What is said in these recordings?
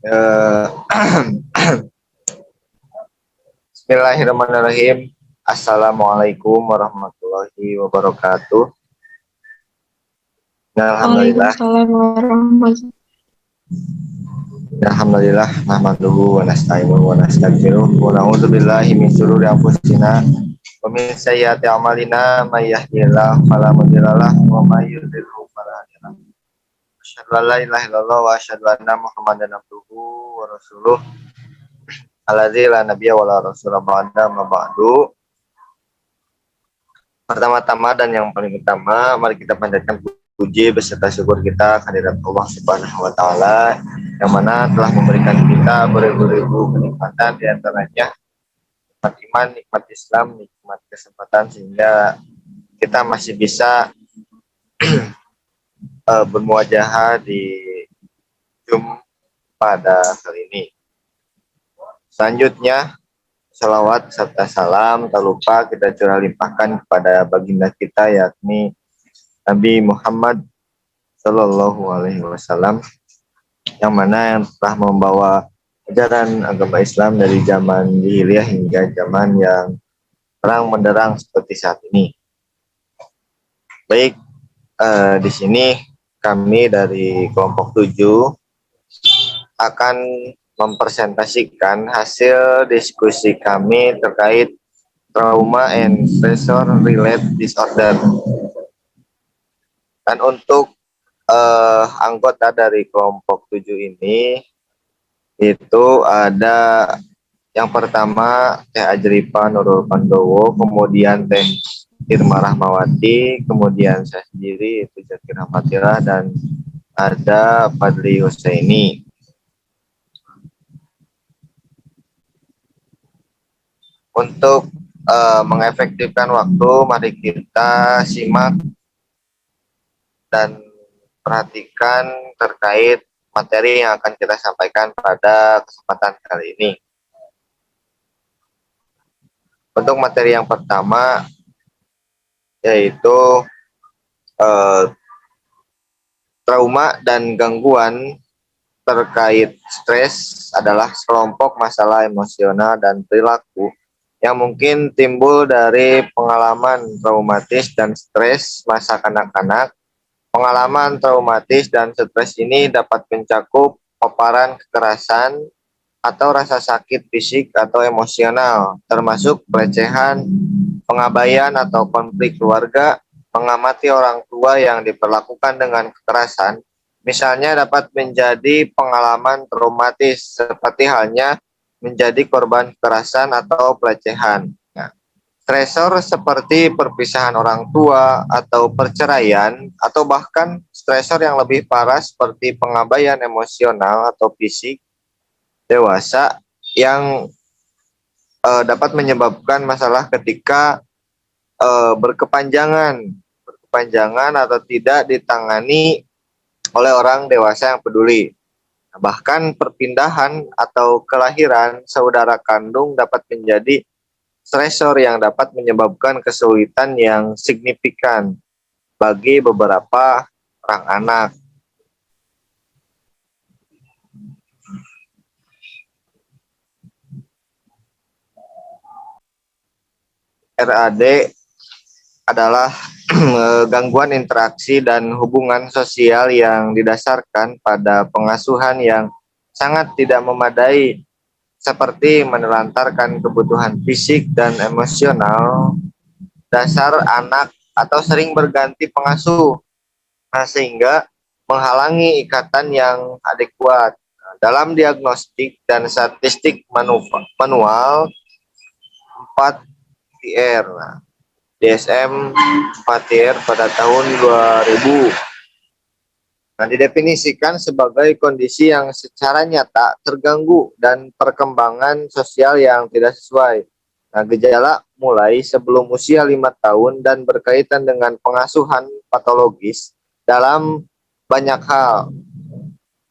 Eh, Bismillahirrahmanirrahim. Assalamualaikum warahmatullahi wabarakatuh. Alhamdulillah, Waalaikumsalam warahmatullahi alhamdulillah, nahmaduhu wa nasta'inuhu wa nastaghfiruh wa na'udzu billahi min syururi anfusina wa min sayyiati a'malina may yahdihillahu fala mudhillalah wa may yudhlilhu fala hadiyalah. Asyhadu an la ilaha illallah wa asyhadu anna Muhammadan abduhu wa rasuluh. Alladzi la nabiyya wa la rasula ba'da ma ba'du. Pertama-tama dan yang paling utama, mari kita panjatkan puji beserta syukur kita kehadirat Allah Subhanahu wa taala yang mana telah memberikan kita beribu-ribu kenikmatan, di antaranya nikmat iman, nikmat Islam, nikmat kesempatan, sehingga kita masih bisa bermuajahah di Zoom pada kali ini. Selanjutnya, salawat serta salam tak lupa kita curah limpahkan kepada baginda kita, yakni Nabi Muhammad Sallallahu Alaihi Wasallam, yang mana yang telah membawa ajaran agama Islam dari zaman jahiliyah hingga zaman yang terang menderang seperti saat ini. Baik, di sini kami dari kelompok 7 akan mempresentasikan hasil diskusi kami terkait trauma and stressor related disorder. Dan untuk anggota dari kelompok 7 ini itu ada yang pertama Teh Ajripa Nurul Pandowo, kemudian Teh Irma Rahmawati, kemudian saya sendiri itu Zakir Rahmatillah, dan ada Fadli Husaini. Untuk mengefektifkan waktu, mari kita simak dan perhatikan terkait materi yang akan kita sampaikan pada kesempatan kali ini. Untuk materi yang pertama yaitu trauma dan gangguan terkait stres adalah sekelompok masalah emosional dan perilaku yang mungkin timbul dari pengalaman traumatis dan stres masa kanak-kanak. Pengalaman traumatis dan stres ini dapat mencakup paparan kekerasan atau rasa sakit fisik atau emosional, termasuk pelecehan, pengabaian atau konflik keluarga, mengamati orang tua yang diperlakukan dengan kekerasan. Misalnya dapat menjadi pengalaman traumatis seperti halnya menjadi korban kekerasan atau pelecehan. Nah, stresor seperti perpisahan orang tua atau perceraian, atau bahkan stresor yang lebih parah seperti pengabaian emosional atau fisik dewasa yang dapat menyebabkan masalah ketika berkepanjangan atau tidak ditangani oleh orang dewasa yang peduli. Bahkan perpindahan atau kelahiran saudara kandung dapat menjadi stresor yang dapat menyebabkan kesulitan yang signifikan bagi beberapa orang anak. RAD adalah gangguan interaksi dan hubungan sosial yang didasarkan pada pengasuhan yang sangat tidak memadai, seperti menelantarkan kebutuhan fisik dan emosional dasar anak atau sering berganti pengasuh, sehingga menghalangi ikatan yang adekuat. Dalam diagnostik dan statistik manual 4TR, DSM 4TR pada tahun 2000. Nah, didefinisikan sebagai kondisi yang secara nyata terganggu dan perkembangan sosial yang tidak sesuai. Nah, gejala mulai sebelum usia 5 tahun dan berkaitan dengan pengasuhan patologis dalam banyak hal.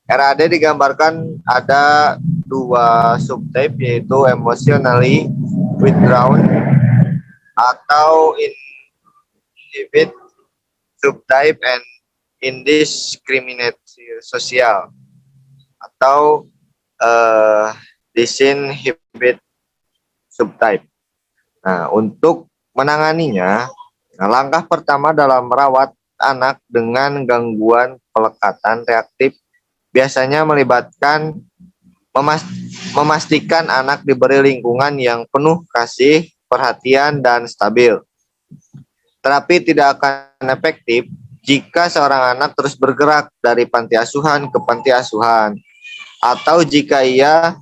RAD digambarkan ada dua subtype, yaitu emotionally withdrawn atau inhibit subtype and indiscriminate sosial, atau eh, disinhibit subtype. Nah, untuk menanganinya, nah, langkah pertama dalam merawat anak dengan gangguan pelekatan reaktif biasanya melibatkan memas- memastikan anak diberi lingkungan yang penuh kasih, perhatian, dan stabil. Terapi tidak akan efektif jika seorang anak terus bergerak dari panti asuhan ke panti asuhan, atau jika ia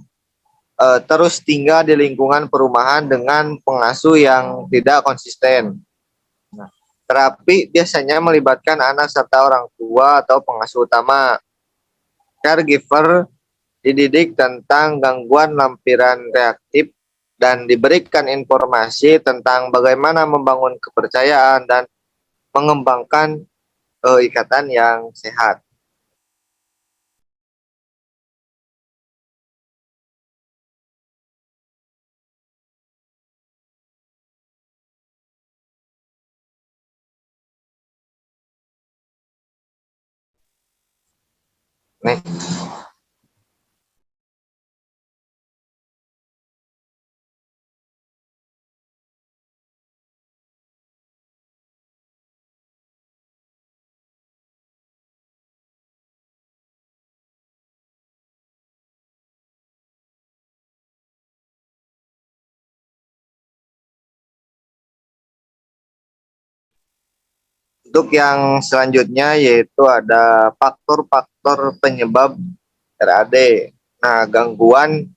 terus tinggal di lingkungan perumahan dengan pengasuh yang tidak konsisten. Nah, terapi biasanya melibatkan anak serta orang tua atau pengasuh utama. Caregiver dididik tentang gangguan lampiran reaktif dan diberikan informasi tentang bagaimana membangun kepercayaan dan mengembangkan ikatan yang sehat. Nih, untuk yang selanjutnya yaitu ada faktor-faktor penyebab RAD. Nah, gangguan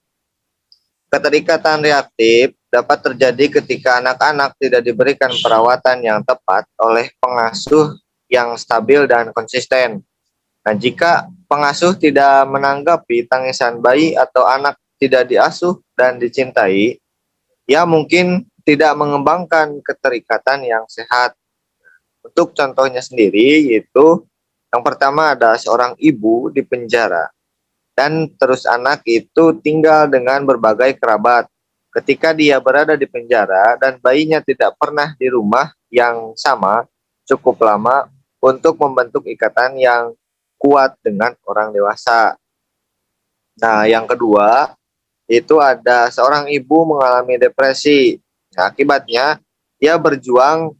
keterikatan reaktif dapat terjadi ketika anak-anak tidak diberikan perawatan yang tepat oleh pengasuh yang stabil dan konsisten. Nah, jika pengasuh tidak menanggapi tangisan bayi atau anak tidak diasuh dan dicintai, ia mungkin tidak mengembangkan keterikatan yang sehat. Untuk contohnya sendiri, yaitu yang pertama ada seorang ibu di penjara dan terus anak itu tinggal dengan berbagai kerabat. Ketika dia berada di penjara dan bayinya tidak pernah di rumah yang sama cukup lama untuk membentuk ikatan yang kuat dengan orang dewasa. Nah, yang kedua, itu ada seorang ibu mengalami depresi. Nah, akibatnya dia berjuang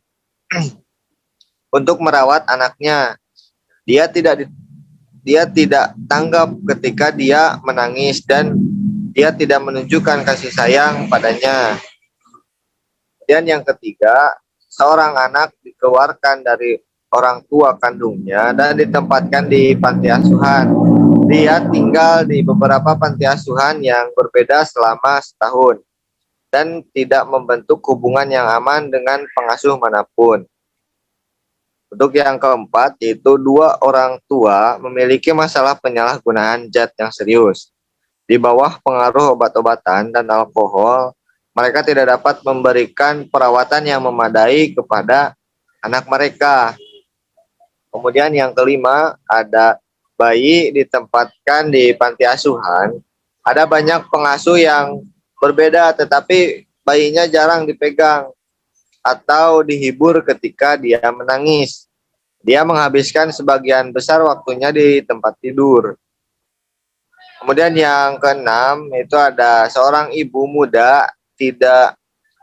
untuk merawat anaknya. Dia tidak dia tidak tanggap ketika dia menangis dan dia tidak menunjukkan kasih sayang padanya. Dan yang ketiga, seorang anak dikeluarkan dari orang tua kandungnya dan ditempatkan di panti asuhan. Dia tinggal di beberapa panti asuhan yang berbeda selama setahun dan tidak membentuk hubungan yang aman dengan pengasuh manapun. Untuk yang keempat, yaitu dua orang tua memiliki masalah penyalahgunaan zat yang serius. Di bawah pengaruh obat-obatan dan alkohol, mereka tidak dapat memberikan perawatan yang memadai kepada anak mereka. Kemudian yang kelima, ada bayi ditempatkan di panti asuhan. Ada banyak pengasuh yang berbeda, tetapi bayinya jarang dipegang atau dihibur ketika dia menangis. Dia menghabiskan sebagian besar waktunya di tempat tidur. Kemudian yang keenam itu ada seorang ibu muda tidak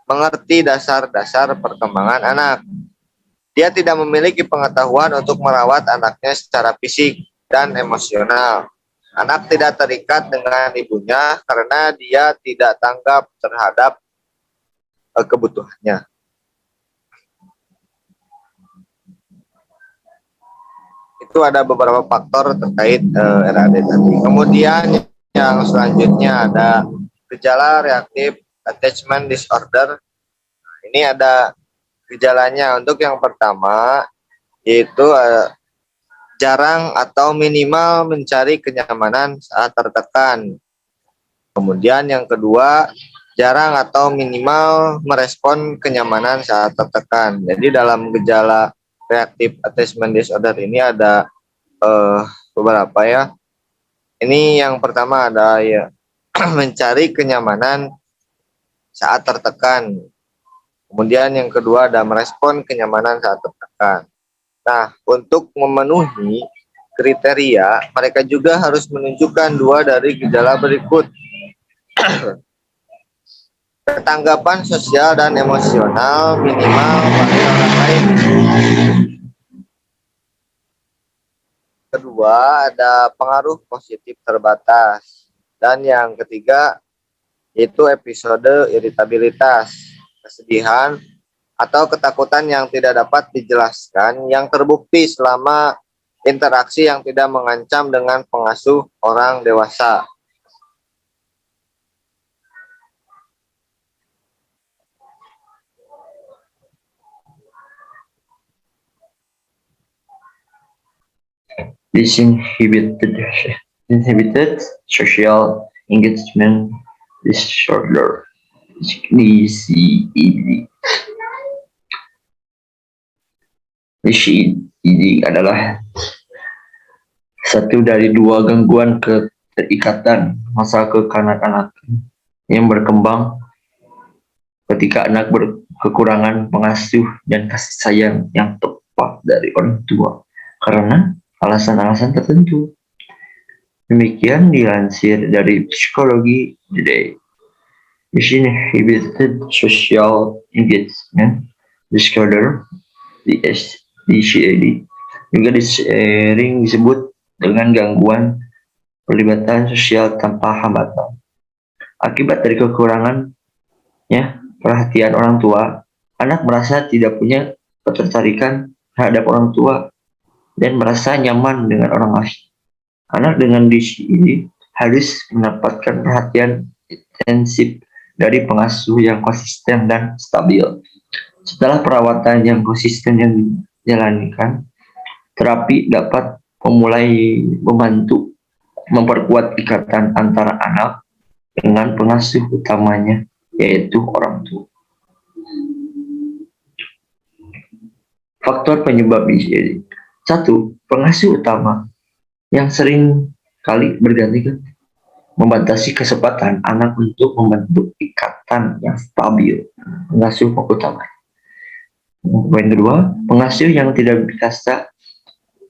mengerti dasar-dasar perkembangan anak. Dia tidak memiliki pengetahuan untuk merawat anaknya secara fisik dan emosional. Anak tidak terikat dengan ibunya karena dia tidak tanggap terhadap kebutuhannya. Itu ada beberapa faktor terkait RAD tadi. Kemudian yang selanjutnya ada gejala reaktif attachment disorder. Ini ada gejalanya. Untuk yang pertama yaitu jarang atau minimal mencari kenyamanan saat tertekan. Kemudian yang kedua, jarang atau minimal merespon kenyamanan saat tertekan. Jadi dalam gejala reactive attachment disorder ini ada eh, beberapa ya. Ini yang pertama ada ya mencari kenyamanan saat tertekan. Kemudian yang kedua ada merespon kenyamanan saat tertekan. Nah, untuk memenuhi kriteria, mereka juga harus menunjukkan dua dari gejala berikut. Ketanggapan sosial dan emosional minimal pada orang lain. Kedua, ada pengaruh positif terbatas. Dan yang ketiga, yaitu episode iritabilitas, kesedihan, atau ketakutan yang tidak dapat dijelaskan yang terbukti selama interaksi yang tidak mengancam dengan pengasuh orang dewasa. Inhibited social engagement disorder (DCED). DCED adalah satu dari dua gangguan keterikatan masa kekanak-kanakan yang berkembang ketika anak berkekurangan pengasuh dan kasih sayang yang tepat dari orang tua karena alasan-alasan tertentu. Demikian dilansir dari Psikologi Today. Disinhibited Social Engagement Disorder (DCED) juga sering disebut dengan gangguan pelibatan sosial tanpa hambatan. Akibat dari kekurangannya perhatian orang tua, anak merasa tidak punya ketertarikan terhadap orang tua dan merasa nyaman dengan orang lain. Anak dengan DCED harus mendapatkan perhatian intensif dari pengasuh yang konsisten dan stabil. Setelah perawatan yang konsisten yang dijalankan, terapi dapat memulai membantu memperkuat ikatan antara anak dengan pengasuh utamanya, yaitu orang tua. Faktor penyebab DCED. 1. Pengasuh utama yang sering kali berganti-ganti membatasi kesempatan anak untuk membentuk ikatan yang stabil. Pengasuh utama. Poin kedua, pengasuh yang tidak biasa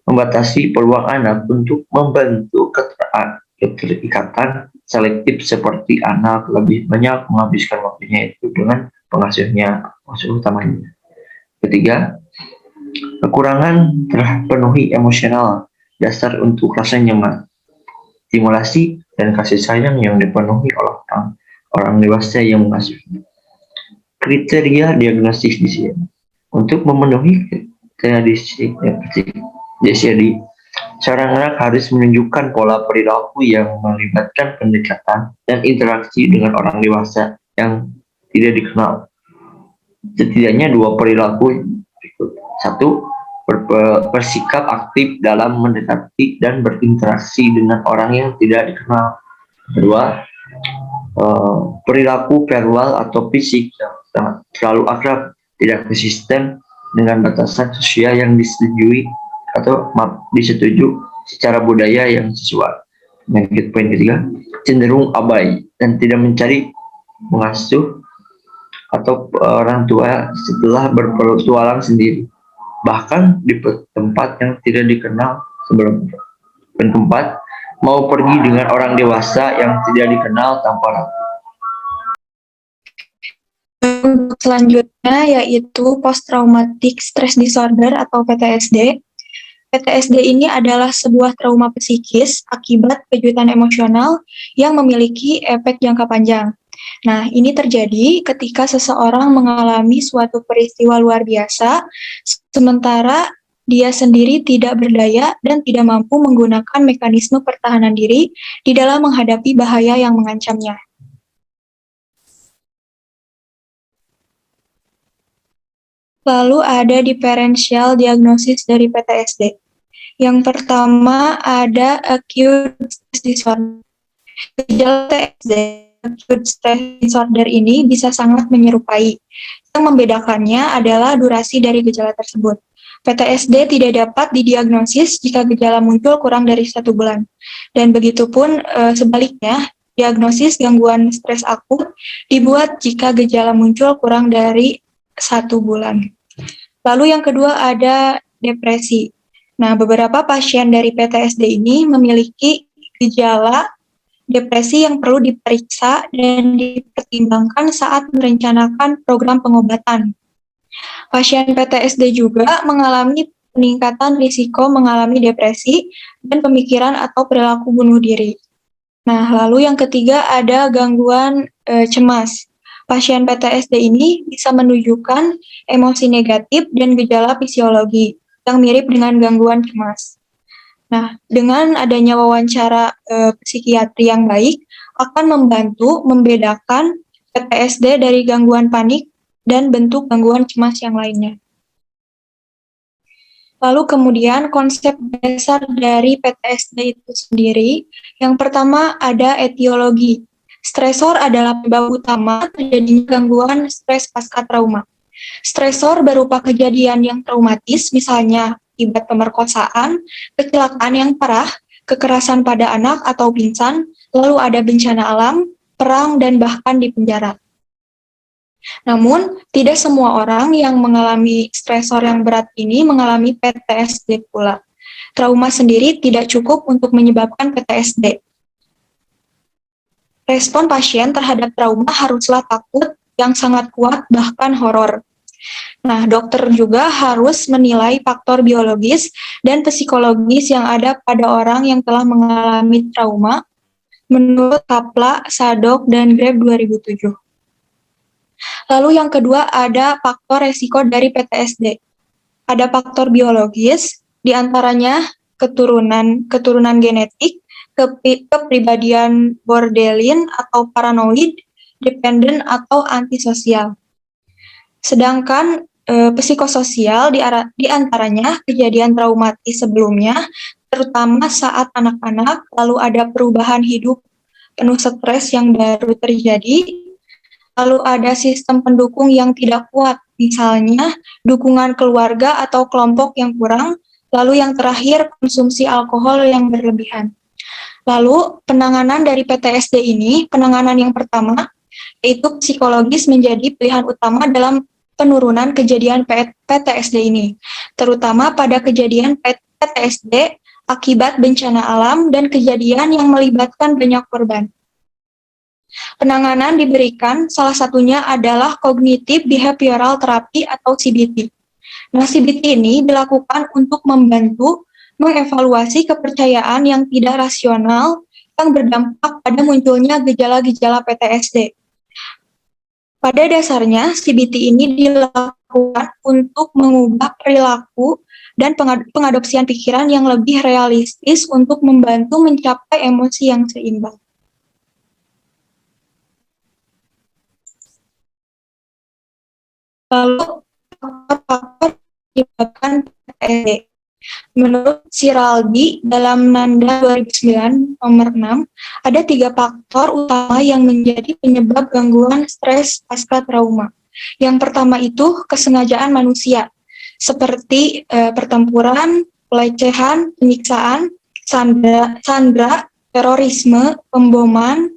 membatasi peluang anak untuk membentuk keterikatan selektif seperti anak lebih banyak menghabiskan waktunya itu dengan pengasuh utamanya. Ketiga, kekurangan terpenuhi emosional dasar untuk rasa nyaman, stimulasi dan kasih sayang yang dipenuhi oleh orang dewasa yang mengasuh. Kriteria diagnosis di sini. Untuk memenuhi kriteria DCED, seorang anak harus menunjukkan pola perilaku yang melibatkan pendekatan dan interaksi dengan orang dewasa yang tidak dikenal. Setidaknya dua perilaku. 1. Bersikap aktif dalam mendekati dan berinteraksi dengan orang yang tidak dikenal. 2. Perilaku verbal atau fisik yang terlalu akrab, tidak konsisten dengan batasan sosial yang disetujui secara budaya yang sesuai. Poin ketiga, cenderung abai dan tidak mencari pengasuh atau orang tua setelah berpetualang sendiri, bahkan di tempat yang tidak dikenal sebelumnya. Dan keempat, mau pergi dengan orang dewasa yang tidak dikenal tanpa ragu. Untuk selanjutnya yaitu Post Traumatic Stress Disorder atau PTSD. PTSD ini adalah sebuah trauma psikis akibat kejutan emosional yang memiliki efek jangka panjang. Nah, ini terjadi ketika seseorang mengalami suatu peristiwa luar biasa, sementara dia sendiri tidak berdaya dan tidak mampu menggunakan mekanisme pertahanan diri di dalam menghadapi bahaya yang mengancamnya. Lalu ada differential diagnosis dari PTSD. Yang pertama ada acute stress disorder. Gejala PTSD, acute stress disorder ini bisa sangat menyerupai. Yang membedakannya adalah durasi dari gejala tersebut. PTSD tidak dapat didiagnosis jika gejala muncul kurang dari 1 bulan. Dan begitupun sebaliknya, diagnosis gangguan stres akut dibuat jika gejala muncul kurang dari 1 bulan. Lalu yang kedua ada depresi. Nah, beberapa pasien dari PTSD ini memiliki gejala depresi yang perlu diperiksa dan dipertimbangkan saat merencanakan program pengobatan. Pasien PTSD juga mengalami peningkatan risiko mengalami depresi dan pemikiran atau perilaku bunuh diri. Nah, lalu yang ketiga ada gangguan cemas. Pasien PTSD ini bisa menunjukkan emosi negatif dan gejala fisiologi yang mirip dengan gangguan cemas. Nah, dengan adanya wawancara psikiatri yang baik akan membantu membedakan PTSD dari gangguan panik dan bentuk gangguan cemas yang lainnya. Lalu kemudian konsep dasar dari PTSD itu sendiri, yang pertama ada etiologi. Stresor adalah penyebab utama terjadinya gangguan stres pasca trauma. Stresor berupa kejadian yang traumatis, misalnya akibat pemerkosaan, kecelakaan yang parah, kekerasan pada anak atau pingsan, lalu ada bencana alam, perang, dan bahkan di penjara. Namun, tidak semua orang yang mengalami stresor yang berat ini mengalami PTSD pula. Trauma sendiri tidak cukup untuk menyebabkan PTSD. Respon pasien terhadap trauma haruslah takut yang sangat kuat, bahkan horor. Nah, dokter juga harus menilai faktor biologis dan psikologis yang ada pada orang yang telah mengalami trauma menurut Kapla, Sadok, dan Greb 2007. Lalu yang kedua ada faktor resiko dari PTSD. Ada faktor biologis, diantaranya keturunan genetik, kepribadian borderline atau paranoid, dependent atau antisosial. Sedangkan psikososial diantaranya kejadian traumatis sebelumnya, terutama saat anak-anak, lalu ada perubahan hidup penuh stres yang baru terjadi, lalu ada sistem pendukung yang tidak kuat, misalnya dukungan keluarga atau kelompok yang kurang, lalu yang terakhir konsumsi alkohol yang berlebihan. Lalu penanganan dari PTSD ini, penanganan yang pertama, yaitu psikologis menjadi pilihan utama dalam penurunan kejadian PTSD ini, terutama pada kejadian PTSD akibat bencana alam dan kejadian yang melibatkan banyak korban. Penanganan diberikan salah satunya adalah Cognitive Behavioral Therapy atau CBT. Nah, CBT ini dilakukan untuk membantu mengevaluasi kepercayaan yang tidak rasional yang berdampak pada munculnya gejala-gejala PTSD. Pada dasarnya, CBT ini dilakukan untuk mengubah perilaku dan pengadopsian pikiran yang lebih realistis untuk membantu mencapai emosi yang seimbang. Lalu, faktor menyebabkan PTSD. Menurut Siraldi dalam Nanda 2009 nomor 6, ada 3 faktor utama yang menjadi penyebab gangguan stres pasca trauma. Yang pertama itu kesengajaan manusia, seperti pertempuran, pelecehan, penyiksaan, sandra, terorisme, pemboman,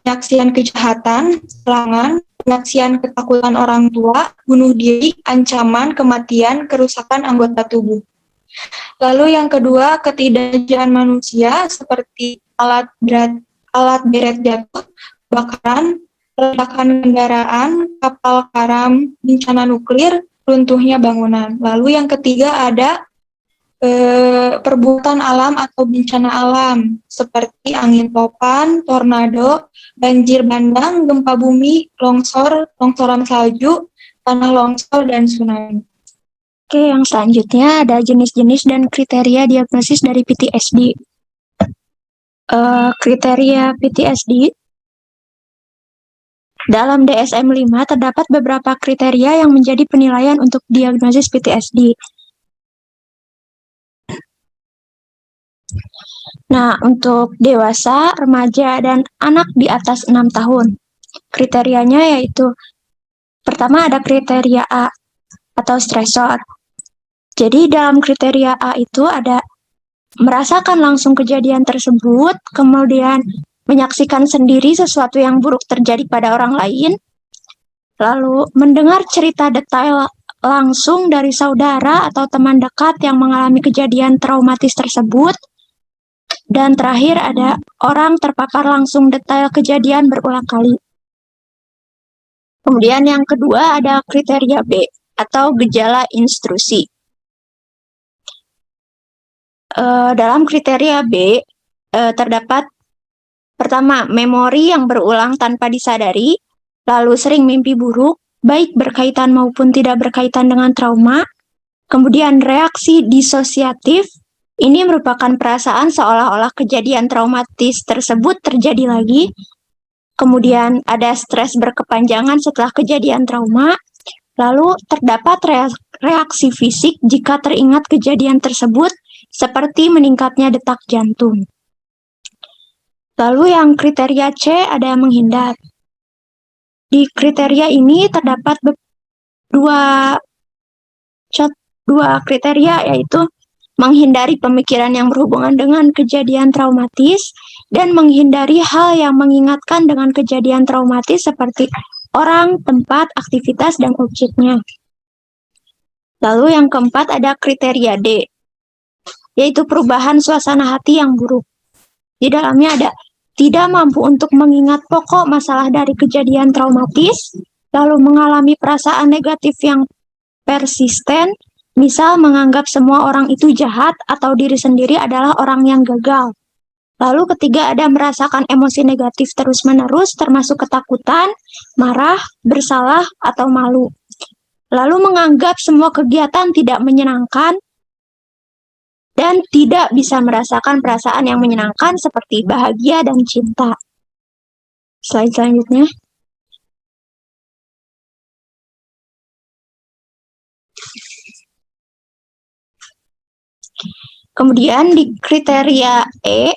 penyaksian kejahatan, serangan, penyaksian ketakutan orang tua, bunuh diri, ancaman, kematian, kerusakan anggota tubuh. Lalu yang kedua, ketidakjadian manusia seperti alat beret jatuh, kebakaran, ledakan kendaraan, kapal karam, bencana nuklir, runtuhnya bangunan. Lalu yang ketiga ada perbuatan alam atau bencana alam seperti angin topan, tornado, banjir bandang, gempa bumi, longsoran salju, tanah longsor, dan tsunami. Oke, yang selanjutnya ada jenis-jenis dan kriteria diagnosis dari PTSD. Kriteria PTSD dalam DSM-5 terdapat beberapa kriteria yang menjadi penilaian untuk diagnosis PTSD. Nah, untuk dewasa, remaja, dan anak di atas 6 tahun. Kriterianya yaitu, pertama ada kriteria A atau stresor. Jadi dalam kriteria A itu ada merasakan langsung kejadian tersebut, kemudian menyaksikan sendiri sesuatu yang buruk terjadi pada orang lain, lalu mendengar cerita detail langsung dari saudara atau teman dekat yang mengalami kejadian traumatis tersebut. Dan terakhir ada orang terpapar langsung detail kejadian berulang kali. Kemudian yang kedua ada kriteria B atau gejala intrusi. Dalam kriteria B terdapat pertama, memori yang berulang tanpa disadari, lalu sering mimpi buruk, baik berkaitan maupun tidak berkaitan dengan trauma. Kemudian reaksi disosiatif, ini merupakan perasaan seolah-olah kejadian traumatis tersebut terjadi lagi. Kemudian ada stres berkepanjangan setelah kejadian trauma. Lalu terdapat reaksi fisik jika teringat kejadian tersebut, seperti meningkatnya detak jantung. Lalu yang kriteria C ada menghindar. Di kriteria ini terdapat dua kriteria, yaitu menghindari pemikiran yang berhubungan dengan kejadian traumatis dan menghindari hal yang mengingatkan dengan kejadian traumatis seperti orang, tempat, aktivitas, dan objeknya. Lalu yang keempat ada kriteria D, yaitu perubahan suasana hati yang buruk. Di dalamnya ada tidak mampu untuk mengingat pokok masalah dari kejadian traumatis, lalu mengalami perasaan negatif yang persisten, misal menganggap semua orang itu jahat atau diri sendiri adalah orang yang gagal. Lalu ketiga ada merasakan emosi negatif terus-menerus, termasuk ketakutan, marah, bersalah, atau malu. Lalu menganggap semua kegiatan tidak menyenangkan, dan tidak bisa merasakan perasaan yang menyenangkan seperti bahagia dan cinta. Slide selanjutnya. Kemudian di kriteria E,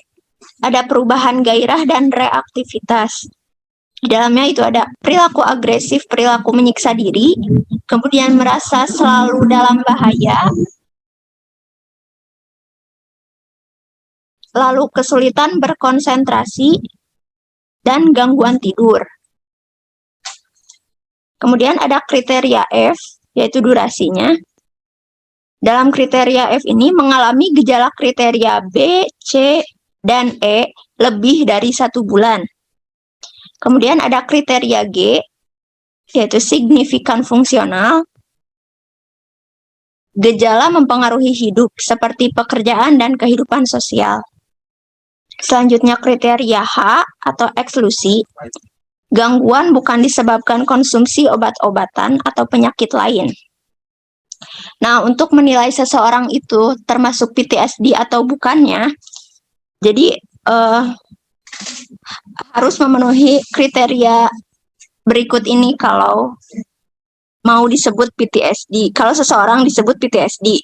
ada perubahan gairah dan reaktivitas. Di dalamnya itu ada perilaku agresif, perilaku menyiksa diri, kemudian merasa selalu dalam bahaya, lalu kesulitan berkonsentrasi, dan gangguan tidur. Kemudian ada kriteria F, yaitu durasinya. Dalam kriteria F ini mengalami gejala kriteria B, C, dan E lebih dari 1 bulan. Kemudian ada kriteria G, yaitu signifikan fungsional. Gejala mempengaruhi hidup, seperti pekerjaan dan kehidupan sosial. Selanjutnya kriteria H atau eksklusi, gangguan bukan disebabkan konsumsi obat-obatan atau penyakit lain. Nah, untuk menilai seseorang itu termasuk PTSD atau bukannya, jadi harus memenuhi kriteria berikut ini kalau mau disebut PTSD. Kalau seseorang disebut PTSD,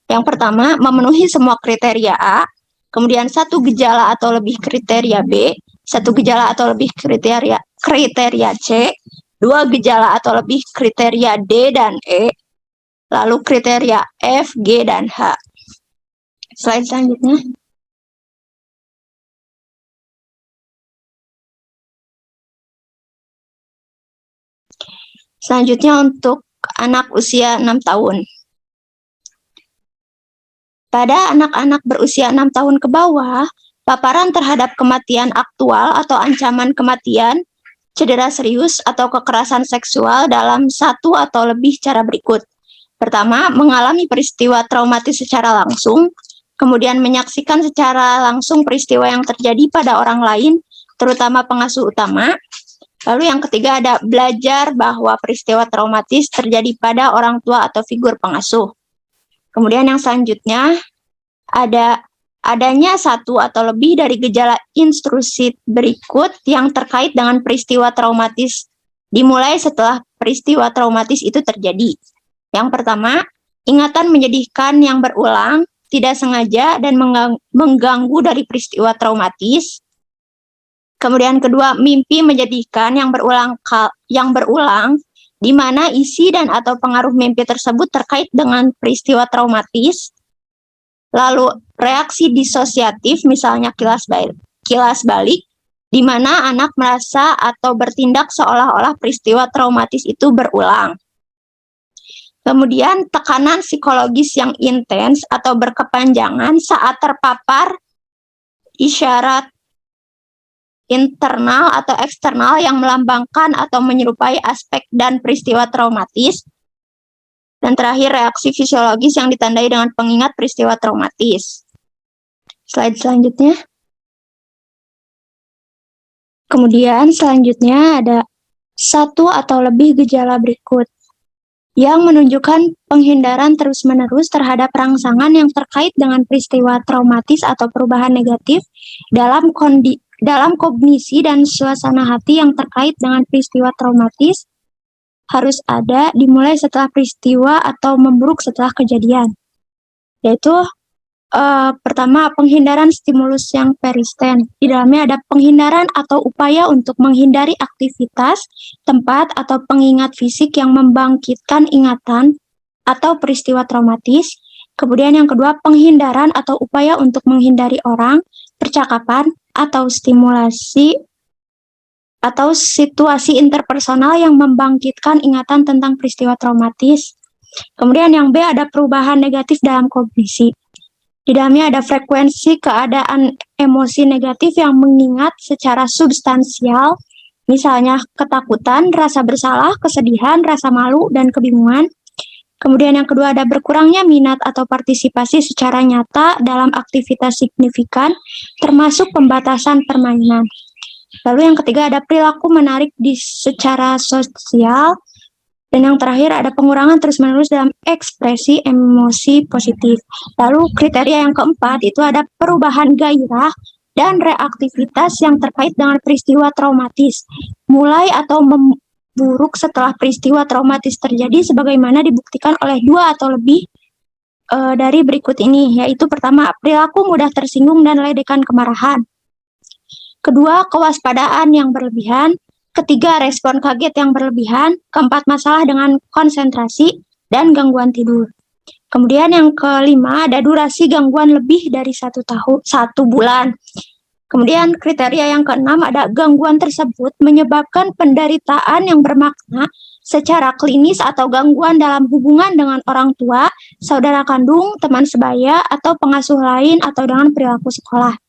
yang pertama memenuhi semua kriteria A, kemudian 1 gejala atau lebih kriteria B, 1 gejala atau lebih kriteria C, 2 gejala atau lebih kriteria D dan E, lalu kriteria F, G, dan H. Slide selanjutnya. Selanjutnya untuk anak usia 6 tahun. Pada anak-anak berusia 6 tahun ke bawah, paparan terhadap kematian aktual atau ancaman kematian, cedera serius, atau kekerasan seksual dalam 1 atau lebih cara berikut. Pertama, mengalami peristiwa traumatis secara langsung, kemudian menyaksikan secara langsung peristiwa yang terjadi pada orang lain, terutama pengasuh utama. Lalu yang ketiga ada belajar bahwa peristiwa traumatis terjadi pada orang tua atau figur pengasuh. Kemudian yang selanjutnya adanya 1 atau lebih dari gejala intrusi berikut yang terkait dengan peristiwa traumatis dimulai setelah peristiwa traumatis itu terjadi. Yang pertama, ingatan menyedihkan yang berulang, tidak sengaja dan mengganggu dari peristiwa traumatis. Kemudian kedua, mimpi menyedihkan yang berulang di mana isi dan atau pengaruh mimpi tersebut terkait dengan peristiwa traumatis. Lalu reaksi disosiatif, misalnya kilas balik, di mana anak merasa atau bertindak seolah-olah peristiwa traumatis itu berulang. Kemudian tekanan psikologis yang intens atau berkepanjangan saat terpapar isyarat internal atau eksternal yang melambangkan atau menyerupai aspek dan peristiwa traumatis. Dan terakhir, reaksi fisiologis yang ditandai dengan pengingat peristiwa traumatis. Slide selanjutnya. Kemudian selanjutnya ada satu atau lebih gejala berikut yang menunjukkan penghindaran terus-menerus terhadap rangsangan yang terkait dengan peristiwa traumatis atau perubahan negatif dalam kognisi dan suasana hati yang terkait dengan peristiwa traumatis harus ada dimulai setelah peristiwa atau memburuk setelah kejadian. Yaitu pertama, penghindaran stimulus yang persisten. Di dalamnya ada penghindaran atau upaya untuk menghindari aktivitas, tempat, atau pengingat fisik yang membangkitkan ingatan atau peristiwa traumatis. Kemudian yang kedua, penghindaran atau upaya untuk menghindari orang, percakapan, atau stimulasi atau situasi interpersonal yang membangkitkan ingatan tentang peristiwa traumatis. Kemudian yang B, ada perubahan negatif dalam kognisi. Di dalamnya ada frekuensi keadaan emosi negatif yang mengingat secara substansial, misalnya ketakutan, rasa bersalah, kesedihan, rasa malu, dan kebingungan. Kemudian yang kedua ada berkurangnya minat atau partisipasi secara nyata dalam aktivitas signifikan, termasuk pembatasan permainan. Lalu yang ketiga ada perilaku menarik secara sosial. Dan yang terakhir ada pengurangan terus-menerus dalam ekspresi emosi positif. Lalu kriteria yang keempat itu ada perubahan gairah dan reaktivitas yang terkait dengan peristiwa traumatis. Mulai atau memburuk setelah peristiwa traumatis terjadi sebagaimana dibuktikan oleh dua atau lebih dari berikut ini. Yaitu pertama, perilaku mudah tersinggung dan ledekan kemarahan. Kedua, kewaspadaan yang berlebihan. Ketiga, respon kaget yang berlebihan. Keempat, masalah dengan konsentrasi dan gangguan tidur. Kemudian yang kelima, ada durasi gangguan lebih dari 1 bulan. Kemudian kriteria yang keenam, ada gangguan tersebut menyebabkan penderitaan yang bermakna secara klinis atau gangguan dalam hubungan dengan orang tua, saudara kandung, teman sebaya, atau pengasuh lain, atau dengan perilaku sekolah.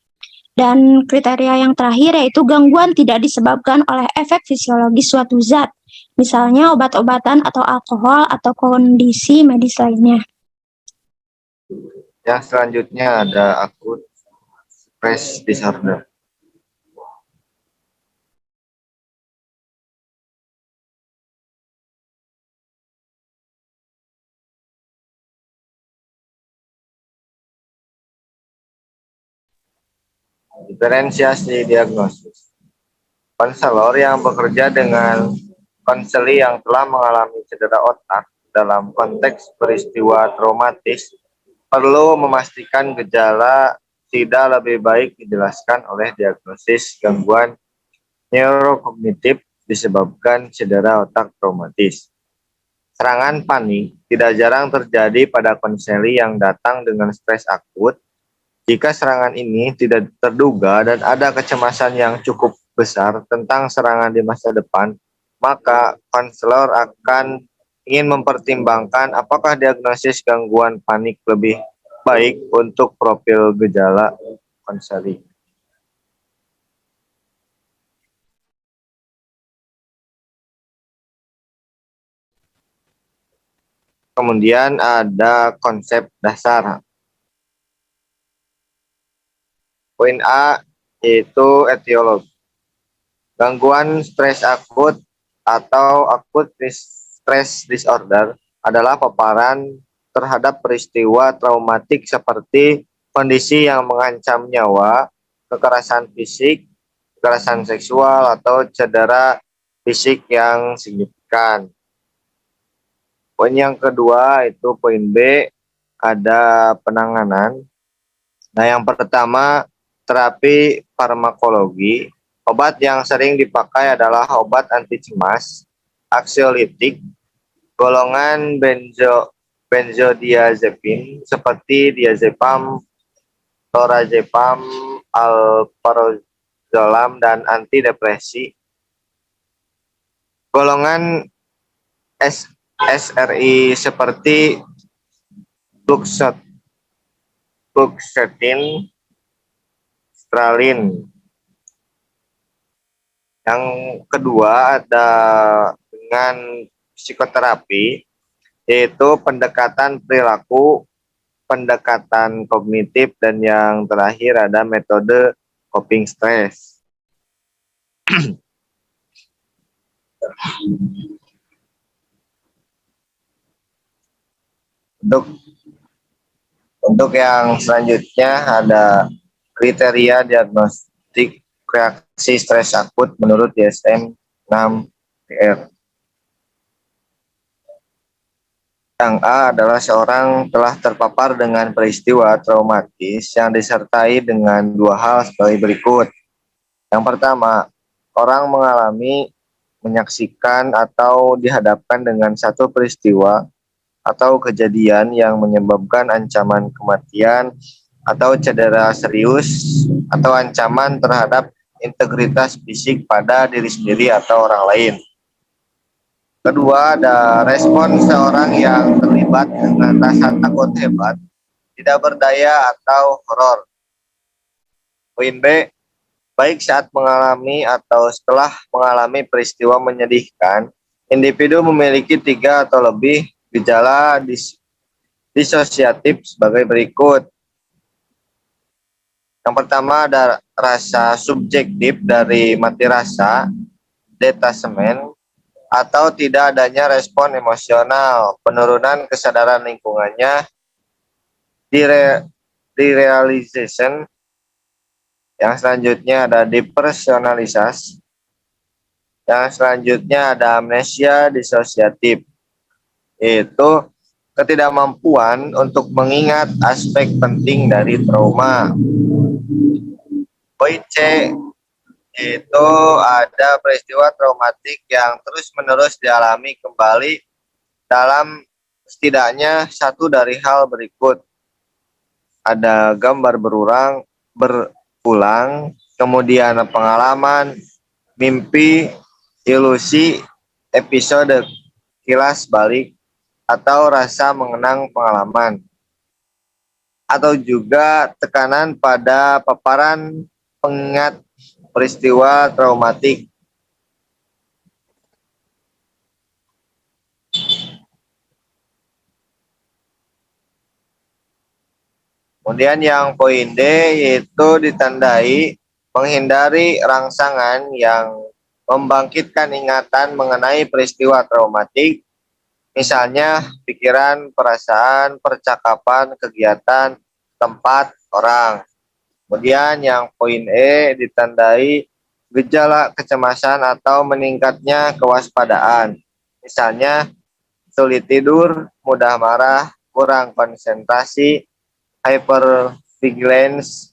Dan kriteria yang terakhir yaitu gangguan tidak disebabkan oleh efek fisiologis suatu zat, misalnya obat-obatan atau alkohol atau kondisi medis lainnya. Yang selanjutnya ada akut stress disorder. Diferensiasi diagnosis. Konselor yang bekerja dengan konseli yang telah mengalami cedera otak dalam konteks peristiwa traumatis perlu memastikan gejala tidak lebih baik dijelaskan oleh diagnosis gangguan neurokognitif disebabkan cedera otak traumatis. Serangan panik tidak jarang terjadi pada konseli yang datang dengan stres akut. Jika serangan ini tidak terduga dan ada kecemasan yang cukup besar tentang serangan di masa depan, maka konselor akan ingin mempertimbangkan apakah diagnosis gangguan panik lebih baik untuk profil gejala konseli. Kemudian ada konsep dasar. Poin A yaitu etiologi. Gangguan stres akut atau akut stress disorder adalah paparan terhadap peristiwa traumatik seperti kondisi yang mengancam nyawa, kekerasan fisik, kekerasan seksual, atau cedera fisik yang signifikan. Poin yang kedua itu poin B, ada penanganan. Nah, yang pertama terapi farmakologi. Obat yang sering dipakai adalah obat anti cemas, anksiolitik, golongan benzodiazepin seperti diazepam, lorazepam, alprazolam, dan antidepresi. Golongan SRI seperti fluoxetine, Stralin. Yang kedua ada dengan psikoterapi, yaitu pendekatan perilaku, pendekatan kognitif, dan yang terakhir ada metode coping stress. Untuk yang selanjutnya ada kriteria diagnostik reaksi stres akut menurut DSM-6-TR. Yang A adalah seorang telah terpapar dengan peristiwa traumatis yang disertai dengan dua hal sebagai berikut. Yang pertama, orang menyaksikan atau dihadapkan dengan satu peristiwa atau kejadian yang menyebabkan ancaman kematian atau cedera serius atau ancaman terhadap integritas fisik pada diri sendiri atau orang lain. Kedua, ada respon seorang yang terlibat dengan rasa takut hebat, tidak berdaya, atau horor. Poin B, baik saat mengalami atau setelah mengalami peristiwa menyedihkan, individu memiliki 3 atau lebih gejala disosiatif sebagai berikut. Yang pertama ada rasa subjektif dari mati rasa, detachment, atau tidak adanya respon emosional, penurunan kesadaran lingkungannya, derealization. Yang selanjutnya ada depersonalisasi. Yang selanjutnya ada amnesia disosiatif, yaitu ketidakmampuan untuk mengingat aspek penting dari trauma. Poin C, yaitu ada peristiwa traumatik yang terus-menerus dialami kembali dalam setidaknya satu dari hal berikut. Ada gambar berulang, kemudian pengalaman, mimpi, ilusi, episode kilas balik, atau rasa mengenang pengalaman. Atau juga tekanan pada paparan pengingat peristiwa traumatik. Kemudian yang poin D yaitu ditandai menghindari rangsangan yang membangkitkan ingatan mengenai peristiwa traumatik, misalnya pikiran, perasaan, percakapan, kegiatan, tempat, orang. Kemudian yang poin E ditandai gejala kecemasan atau meningkatnya kewaspadaan. Misalnya sulit tidur, mudah marah, kurang konsentrasi, hypervigilance,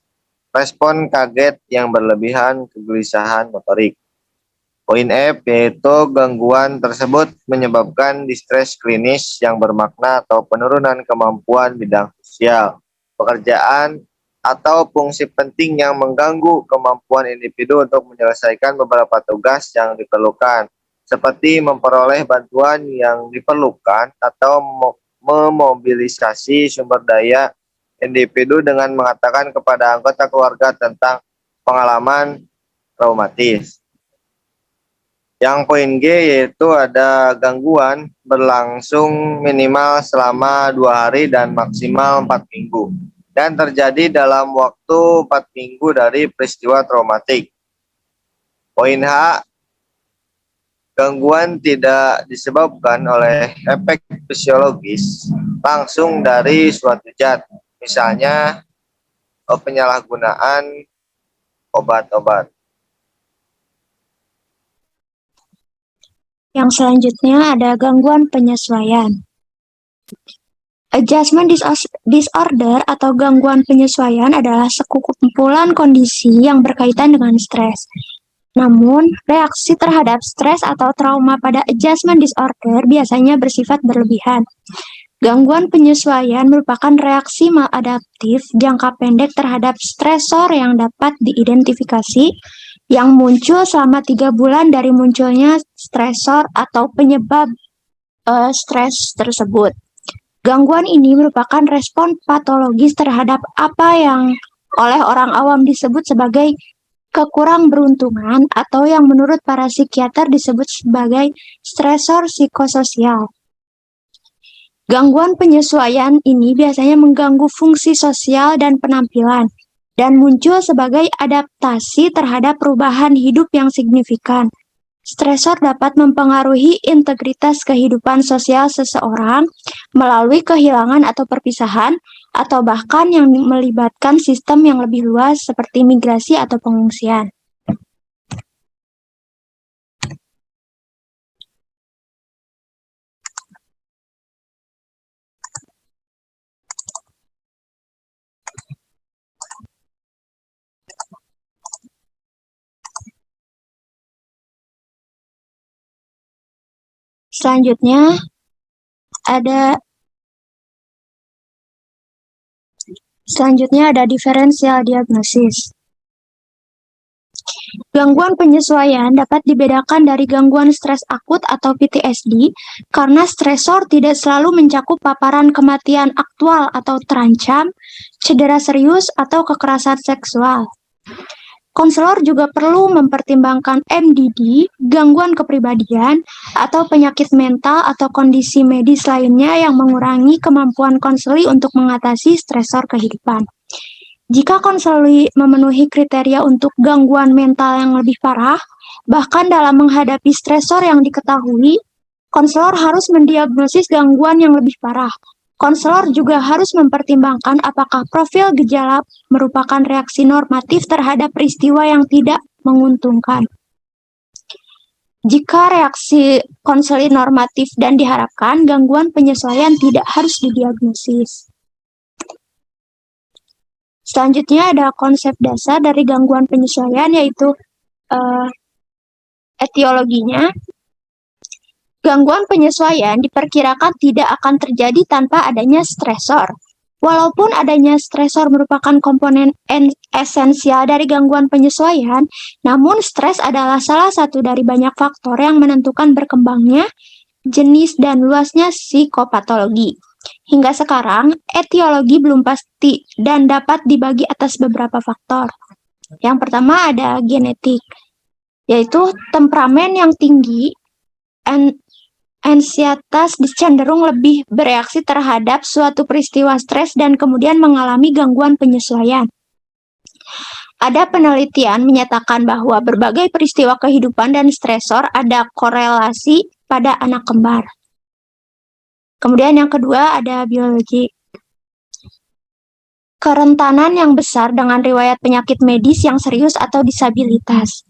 respon kaget yang berlebihan, kegelisahan motorik. Poin F yaitu gangguan tersebut menyebabkan distres klinis yang bermakna atau penurunan kemampuan bidang sosial, pekerjaan, atau fungsi penting yang mengganggu kemampuan individu untuk menyelesaikan beberapa tugas yang diperlukan, seperti memperoleh bantuan yang diperlukan atau memobilisasi sumber daya individu dengan mengatakan kepada anggota keluarga tentang pengalaman traumatis. Yang poin G yaitu ada gangguan berlangsung minimal selama 2 hari dan maksimal 4 minggu. Dan terjadi dalam waktu 4 minggu dari peristiwa traumatik. Poin H, gangguan tidak disebabkan oleh efek fisiologis langsung dari suatu zat, misalnya penyalahgunaan obat-obat. Yang selanjutnya ada gangguan penyesuaian. Adjustment disorder atau gangguan penyesuaian adalah sekumpulan kondisi yang berkaitan dengan stres. Namun, reaksi terhadap stres atau trauma pada adjustment disorder biasanya bersifat berlebihan. Gangguan penyesuaian merupakan reaksi maladaptif jangka pendek terhadap stresor yang dapat diidentifikasi yang muncul selama 3 bulan dari munculnya stresor atau penyebab stres tersebut. Gangguan ini merupakan respon patologis terhadap apa yang oleh orang awam disebut sebagai kekurang beruntungan atau yang menurut para psikiater disebut sebagai stresor psikososial. Gangguan penyesuaian ini biasanya mengganggu fungsi sosial dan penampilan, dan muncul sebagai adaptasi terhadap perubahan hidup yang signifikan. Stresor dapat mempengaruhi integritas kehidupan sosial seseorang melalui kehilangan atau perpisahan, atau bahkan yang melibatkan sistem yang lebih luas seperti migrasi atau pengungsian. Selanjutnya ada diferensial diagnosis. Gangguan penyesuaian dapat dibedakan dari gangguan stres akut atau PTSD karena stresor tidak selalu mencakup paparan kematian aktual atau terancam, cedera serius, atau kekerasan seksual. Konselor juga perlu mempertimbangkan MDD, gangguan kepribadian, atau penyakit mental atau kondisi medis lainnya yang mengurangi kemampuan konseli untuk mengatasi stresor kehidupan. Jika konseli memenuhi kriteria untuk gangguan mental yang lebih parah, bahkan dalam menghadapi stresor yang diketahui, konselor harus mendiagnosis gangguan yang lebih parah. Konselor juga harus mempertimbangkan apakah profil gejala merupakan reaksi normatif terhadap peristiwa yang tidak menguntungkan. Jika reaksi konseli normatif dan diharapkan, gangguan penyesuaian tidak harus didiagnosis. Selanjutnya ada konsep dasar dari gangguan penyesuaian, yaitu etiologinya. Gangguan penyesuaian diperkirakan tidak akan terjadi tanpa adanya stresor. Walaupun adanya stresor merupakan komponen esensial dari gangguan penyesuaian, namun stres adalah salah satu dari banyak faktor yang menentukan berkembangnya, jenis dan luasnya psikopatologi. Hingga sekarang, etiologi belum pasti dan dapat dibagi atas beberapa faktor. Yang pertama ada genetik, yaitu temperamen yang tinggi, ansietas cenderung lebih bereaksi terhadap suatu peristiwa stres dan kemudian mengalami gangguan penyesuaian. Ada penelitian menyatakan bahwa berbagai peristiwa kehidupan dan stresor ada korelasi pada anak kembar. Kemudian yang kedua ada biologi. Kerentanan yang besar dengan riwayat penyakit medis yang serius atau disabilitas.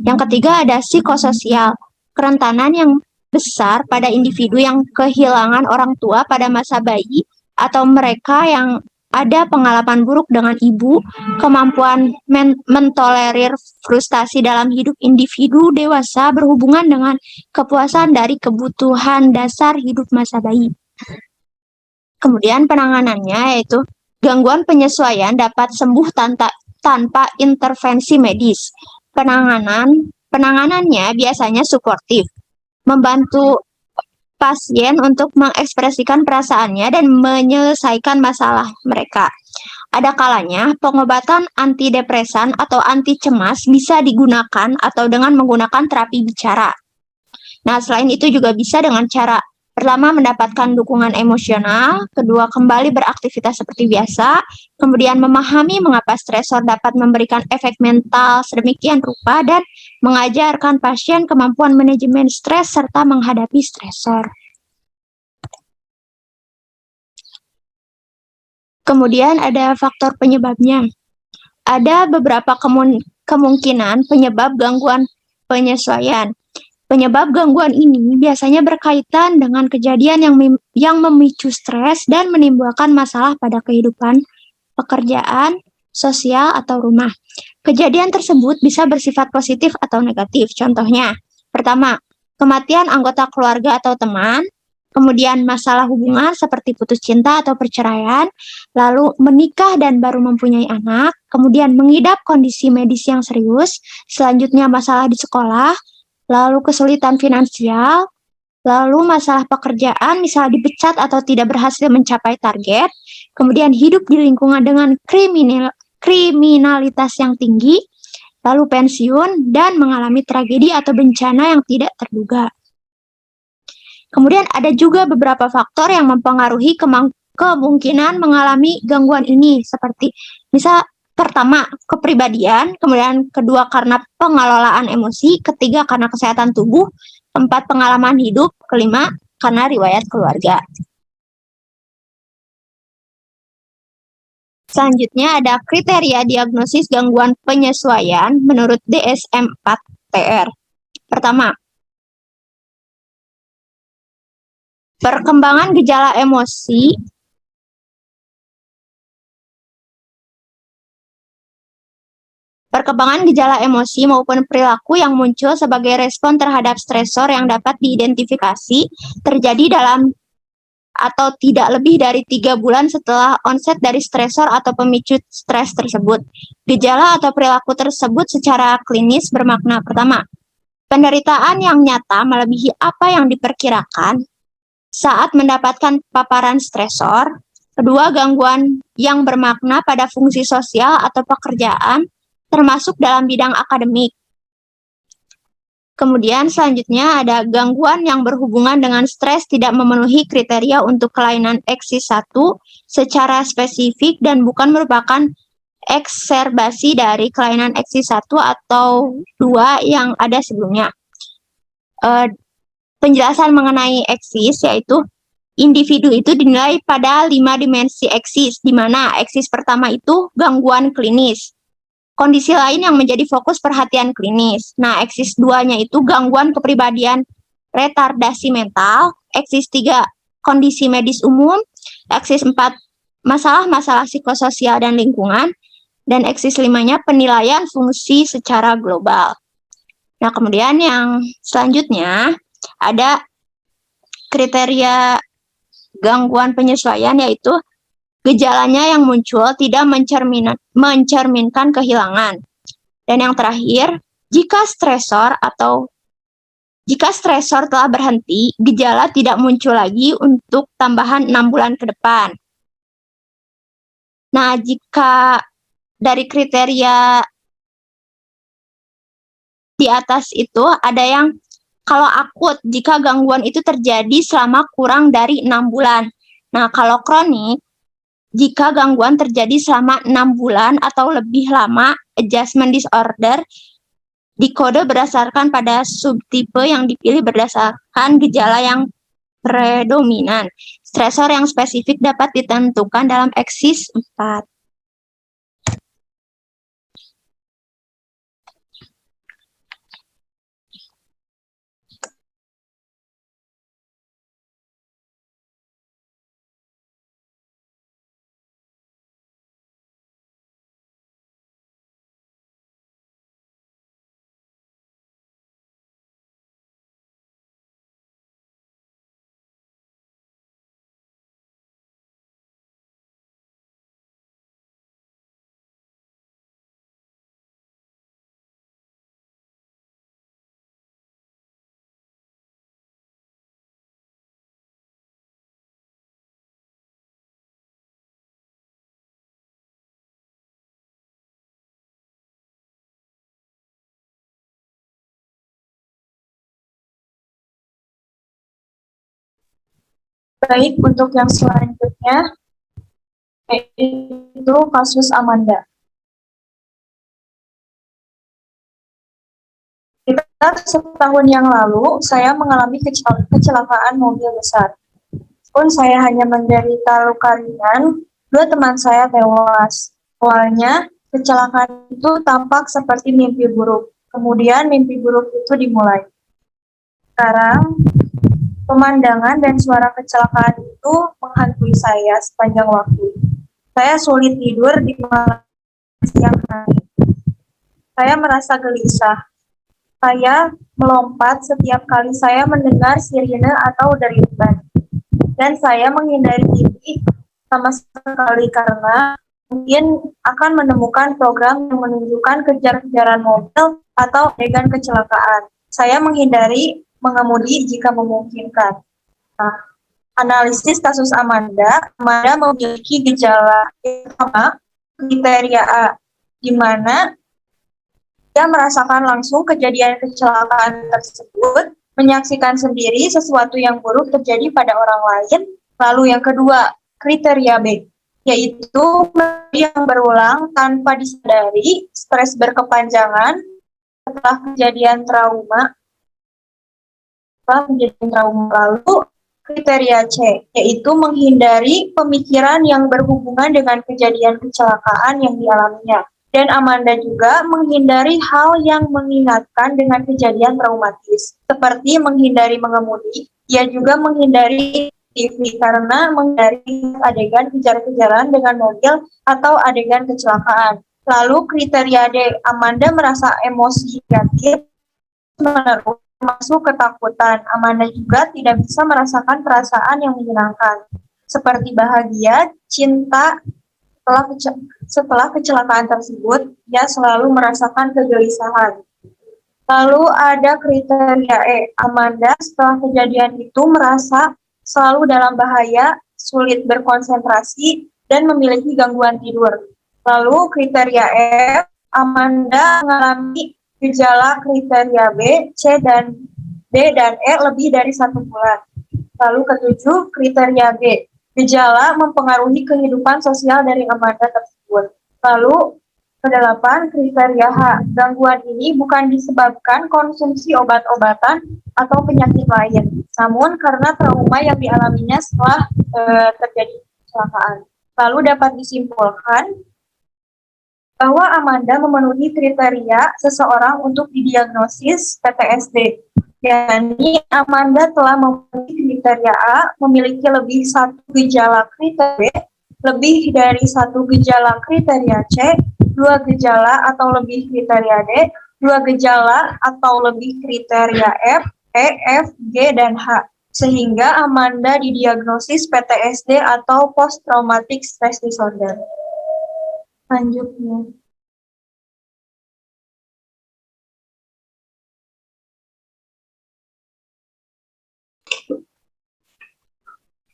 Yang ketiga ada psikososial. Kerentanan yang besar pada individu yang kehilangan orang tua pada masa bayi atau mereka yang ada pengalaman buruk dengan ibu, kemampuan mentolerir frustasi dalam hidup individu dewasa berhubungan dengan kepuasan dari kebutuhan dasar hidup masa bayi. Kemudian penanganannya yaitu gangguan penyesuaian dapat sembuh tanpa intervensi medis. Penanganannya biasanya suportif, membantu pasien untuk mengekspresikan perasaannya dan menyelesaikan masalah mereka. Ada kalanya pengobatan antidepresan atau anti cemas bisa digunakan atau dengan menggunakan terapi bicara. Nah, selain itu juga bisa dengan cara pertama mendapatkan dukungan emosional, kedua kembali beraktivitas seperti biasa, kemudian memahami mengapa stresor dapat memberikan efek mental sedemikian rupa, dan mengajarkan pasien kemampuan manajemen stres serta menghadapi stresor. Kemudian ada faktor penyebabnya. Ada beberapa kemungkinan penyebab gangguan penyesuaian. Penyebab gangguan ini biasanya berkaitan dengan kejadian yang memicu stres dan menimbulkan masalah pada kehidupan, pekerjaan, sosial, atau rumah. Kejadian tersebut bisa bersifat positif atau negatif. Contohnya, pertama, kematian anggota keluarga atau teman, kemudian masalah hubungan seperti putus cinta atau perceraian, lalu menikah dan baru mempunyai anak, kemudian mengidap kondisi medis yang serius, selanjutnya masalah di sekolah, lalu kesulitan finansial, Lalu masalah pekerjaan, misal dipecat atau tidak berhasil mencapai target, kemudian hidup di lingkungan dengan kriminalitas yang tinggi, lalu pensiun, dan mengalami tragedi atau bencana yang tidak terduga. Kemudian ada juga beberapa faktor yang mempengaruhi kemungkinan mengalami gangguan ini, seperti misal pertama, kepribadian, kemudian kedua karena pengelolaan emosi, ketiga karena kesehatan tubuh, keempat pengalaman hidup, kelima karena riwayat keluarga. Selanjutnya ada kriteria diagnosis gangguan penyesuaian menurut DSM-4-TR. Pertama, perkembangan gejala emosi maupun perilaku yang muncul sebagai respon terhadap stresor yang dapat diidentifikasi terjadi dalam atau tidak lebih dari 3 bulan setelah onset dari stresor atau pemicu stres tersebut. Gejala atau perilaku tersebut secara klinis bermakna pertama, penderitaan yang nyata melebihi apa yang diperkirakan saat mendapatkan paparan stresor. Kedua, gangguan yang bermakna pada fungsi sosial atau pekerjaan, termasuk dalam bidang akademik. Kemudian selanjutnya ada gangguan yang berhubungan dengan stres tidak memenuhi kriteria untuk kelainan eksis 1 secara spesifik dan bukan merupakan ekserbasi dari kelainan eksis 1 atau 2 yang ada sebelumnya. Penjelasan mengenai eksis yaitu individu itu dinilai pada 5 dimensi eksis, di mana eksis pertama itu gangguan klinis. Kondisi lain yang menjadi fokus perhatian klinis. Nah, eksis 2-nya itu gangguan kepribadian retardasi mental, eksis 3 kondisi medis umum, eksis 4 masalah-masalah psikososial dan lingkungan, dan eksis 5-nya penilaian fungsi secara global. Nah, kemudian yang selanjutnya ada kriteria gangguan penyesuaian yaitu gejalanya yang muncul tidak mencerminkan kehilangan. Dan yang terakhir, jika stresor telah berhenti, gejala tidak muncul lagi untuk tambahan 6 bulan ke depan. Nah, jika dari kriteria di atas itu ada yang kalau akut, jika gangguan itu terjadi selama kurang dari 6 bulan. Nah, kalau kronik, jika gangguan terjadi selama 6 bulan atau lebih lama, adjustment disorder dikode berdasarkan pada subtipe yang dipilih berdasarkan gejala yang predominan. Stresor yang spesifik dapat ditentukan dalam eksis 4. Baik, untuk yang selanjutnya, yaitu kasus Amanda. Sekitar setahun yang lalu, saya mengalami kecelakaan mobil besar. Pun saya hanya menderita luka ringan, 2 teman saya tewas. Awalnya, kecelakaan itu tampak seperti mimpi buruk. Kemudian mimpi buruk itu dimulai. Sekarang, pemandangan dan suara kecelakaan itu menghantui saya sepanjang waktu. Saya sulit tidur di malam siang hari. Saya merasa gelisah. Saya melompat setiap kali saya mendengar sirine atau deritan. Dan saya menghindari TV sama sekali karena mungkin akan menemukan program yang menunjukkan kejar-kejaran mobil atau adegan kecelakaan. Saya menghindari mengemudi jika memungkinkan. Nah, analisis kasus Amanda memiliki gejala yang pertama, kriteria A, di mana dia merasakan langsung kejadian kecelakaan tersebut, menyaksikan sendiri sesuatu yang buruk terjadi pada orang lain. Lalu yang kedua, kriteria B, yaitu yang berulang tanpa disadari, stres berkepanjangan setelah kejadian trauma. Lalu kriteria C, yaitu menghindari pemikiran yang berhubungan dengan kejadian kecelakaan yang dialaminya. Dan Amanda juga menghindari hal yang mengingatkan dengan kejadian traumatis, seperti menghindari mengemudi. Ia juga menghindari TV karena menghindari adegan kejar-kejaran dengan mobil atau adegan kecelakaan. Lalu kriteria D, Amanda merasa emosi negatif menerus, termasuk ketakutan. Amanda juga tidak bisa merasakan perasaan yang menyenangkan, seperti bahagia, cinta. Setelah kecelakaan tersebut, dia selalu merasakan kegelisahan. Lalu ada kriteria E, Amanda setelah kejadian itu merasa selalu dalam bahaya, sulit berkonsentrasi, dan memiliki gangguan tidur. Lalu kriteria F, Amanda mengalami gejala kriteria B, C, dan D, dan E lebih dari 1 bulan. Lalu ketujuh, kriteria G, gejala mempengaruhi kehidupan sosial dari Amanda tersebut. Lalu kedelapan, kriteria H, gangguan ini bukan disebabkan konsumsi obat-obatan atau penyakit lain, namun karena trauma yang dialaminya setelah terjadi kecelakaan. Lalu dapat disimpulkan bahwa Amanda memenuhi kriteria seseorang untuk didiagnosis PTSD. Yani Amanda telah memenuhi kriteria A, memiliki lebih 1 gejala kriteria B, lebih dari 1 gejala kriteria C, 2 gejala atau lebih kriteria D, 2 gejala atau lebih kriteria F, E, F, G, dan H. Sehingga Amanda didiagnosis PTSD atau Post Traumatic Stress Disorder. Lanjutnya.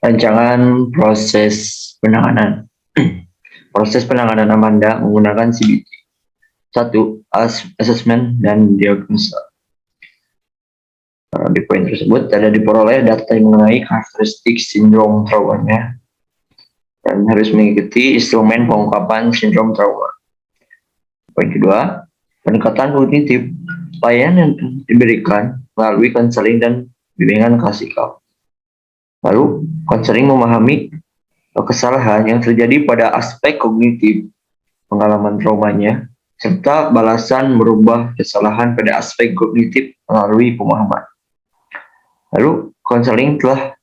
Rancangan proses penanganan. Proses penanganan Amanda menggunakan CBT. 1. Assessment dan diagnosa. Di poin tersebut ada diperoleh data yang mengenai karakteristik sindrom traumanya dan harus mengikuti instrumen pengungkapan sindrom trauma. Poin kedua, pendekatan kognitif. Layanan yang diberikan melalui konseling dan bimbingan klasikal. Lalu, konseling memahami kesalahan yang terjadi pada aspek kognitif pengalaman traumanya, serta balasan merubah kesalahan pada aspek kognitif melalui pemahaman. Lalu, konseling telah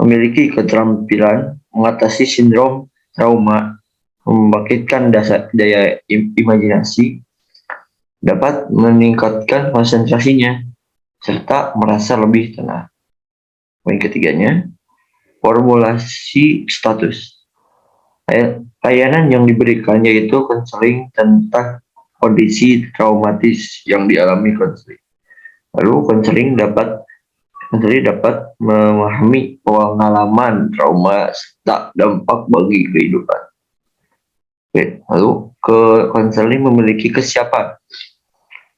memiliki keterampilan mengatasi sindrom trauma, membangkitkan daya imajinasi, dapat meningkatkan konsentrasinya, serta merasa lebih tenang. Poin ketiganya, formulasi status. Layanan yang diberikan yaitu konseling tentang kondisi traumatis yang dialami konseling. Lalu konseling dapat memahami pengalaman trauma serta dampak bagi kehidupan. Oke, lalu konseling memiliki kesiapan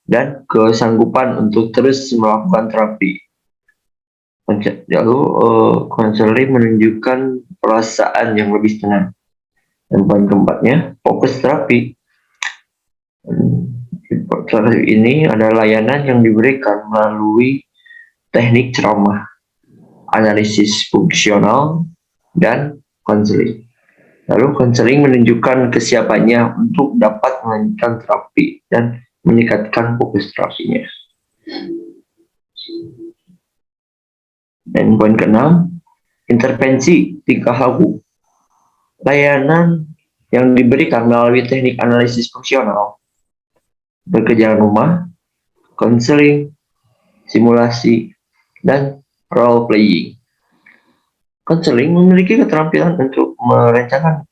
dan kesanggupan untuk terus melakukan terapi. Lalu konseling menunjukkan perasaan yang lebih tenang. Dan poin keempatnya, fokus terapi. Terapi ini adalah layanan yang diberikan melalui teknik trauma, analisis fungsional, dan konseling. Lalu konseling menunjukkan kesiapannya untuk dapat melanjutkan terapi dan meningkatkan fokus terapinya. Dan poin keenam, intervensi tingkah laku. Layanan yang diberikan melalui teknik analisis fungsional, pekerjaan rumah, konseling, simulasi, dan role playing. Konseling memiliki keterampilan untuk merencanakan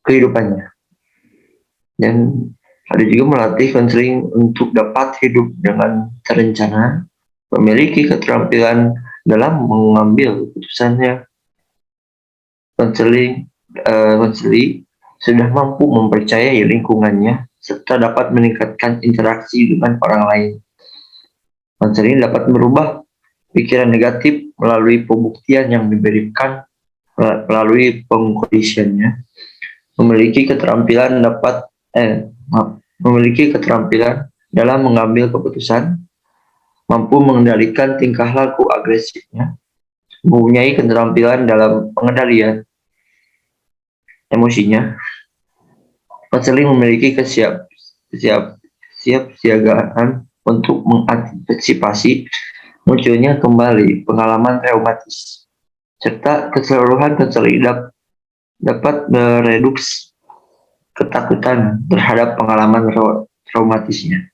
kehidupannya. Dan ada juga melatih konseling untuk dapat hidup dengan terencana, memiliki keterampilan dalam mengambil keputusannya. Konseli sudah mampu mempercayai lingkungannya serta dapat meningkatkan interaksi dengan orang lain. Konseling dapat merubah pikiran negatif melalui pembuktian yang diberikan melalui pengkondisiannya. Memiliki keterampilan dalam mengambil keputusan, mampu mengendalikan tingkah laku agresifnya, mempunyai keterampilan dalam pengendalian emosinya. Konseling memiliki kesiapsiagaan untuk mengantisipasi munculnya kembali pengalaman traumatis, serta keseluruhan konseling dapat mereduksi ketakutan terhadap pengalaman traumatisnya.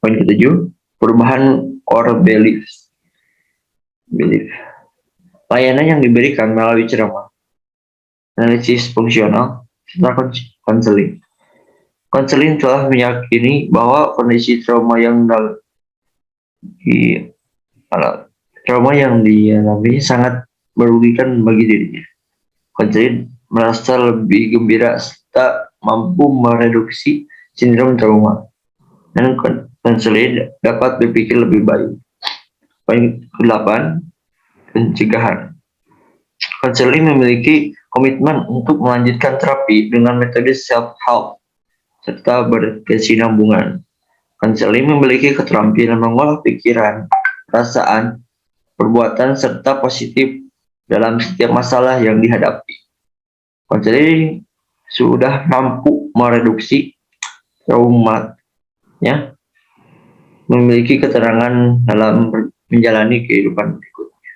Poin ketujuh, perubahan core belief. Layanan yang diberikan melalui ceramah, analisis fungsional, serta konseling. Konseling telah meyakini bahwa kondisi trauma yang dialami sangat merugikan bagi dirinya. Konseling merasa lebih gembira serta mampu mereduksi sindrom trauma, dan konseling dapat berpikir lebih baik. Poin ke-8, pencegahan. Konseling memiliki komitmen untuk melanjutkan terapi dengan metode self-help serta berkesinambungan. Konseling memiliki keterampilan mengolah pikiran, perasaan, perbuatan, serta positif dalam setiap masalah yang dihadapi. Konseling sudah mampu mereduksi traumanya, memiliki keterangan dalam menjalani kehidupan berikutnya.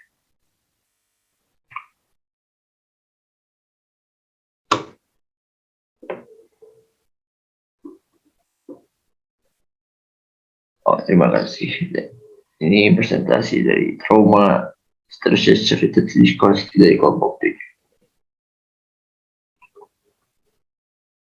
Terima kasih. Ini presentasi dari trauma stress related discourse dari kelompok 7.